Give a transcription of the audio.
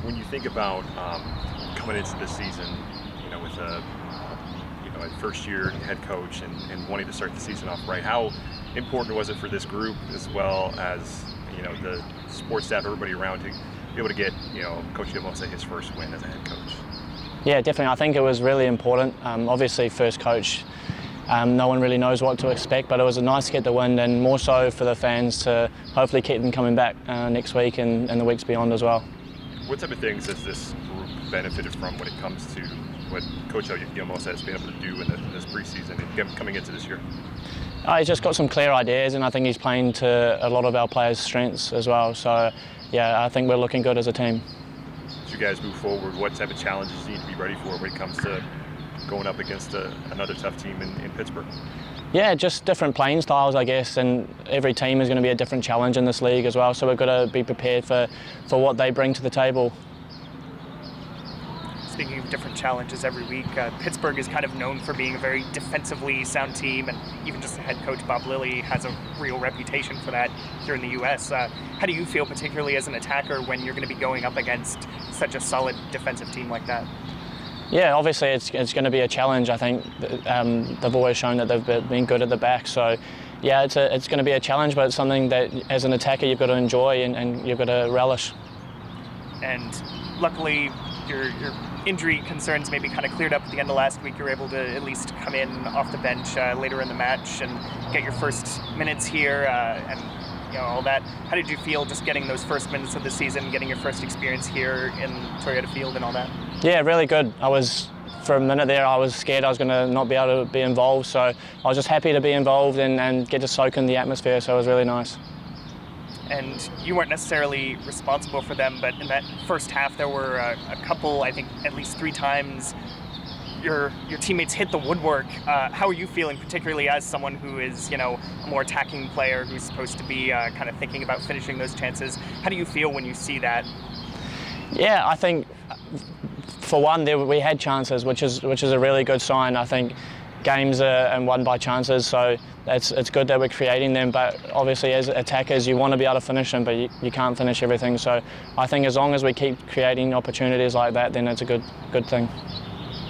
When you think about coming into this season, with a first-year head coach and wanting to start the season off right, how important was it for this group as well as the sports staff, everybody around, to be able to get Coach Gilmosa his first win as a head coach? Yeah, definitely. I think it was really important. Obviously, first coach, no one really knows what to expect, but it was nice to get the win, and more so for the fans to hopefully keep them coming back next week and the weeks beyond as well. What type of things has this group benefited from when it comes to what Coach Gilmosa has been able to do in this preseason and coming into this year? He's just got some clear ideas, and I think he's playing to a lot of our players' strengths as well. So, yeah, I think we're looking good as a team. As you guys move forward, what type of challenges do you need to be ready for when it comes to going up against another tough team in Pittsburgh? Yeah, just different playing styles, I guess, and every team is going to be a different challenge in this league as well, so we've got to be prepared for what they bring to the table. Speaking of different challenges every week, Pittsburgh is kind of known for being a very defensively sound team, and even just the head coach, Bob Lilly, has a real reputation for that here in the U.S. How do you feel, particularly as an attacker, when you're going to be going up against such a solid defensive team like that? Yeah, obviously it's going to be a challenge. I think they've always shown that they've been good at the back. So, yeah, it's going to be a challenge, but it's something that as an attacker you've got to enjoy and you've got to relish. And luckily, your injury concerns maybe kind of cleared up at the end of last week. You were able to at least come in off the bench later in the match and get your first minutes here and all that. How did you feel just getting those first minutes of the season, getting your first experience here in Toyota Field and all that? Yeah, really good. For a minute there, I was scared I was going to not be able to be involved, so I was just happy to be involved and get to soak in the atmosphere, so it was really nice. And you weren't necessarily responsible for them, but in that first half there were a couple, I think at least 3 times, your teammates hit the woodwork. How are you feeling, particularly as someone who is, a more attacking player who's supposed to be kind of thinking about finishing those chances? How do you feel when you see that? Yeah, I think for one, we had chances, which is a really good sign. I think games are won by chances, so it's good that we're creating them. But obviously, as attackers, you want to be able to finish them, but you can't finish everything. So I think as long as we keep creating opportunities like that, then it's a good thing.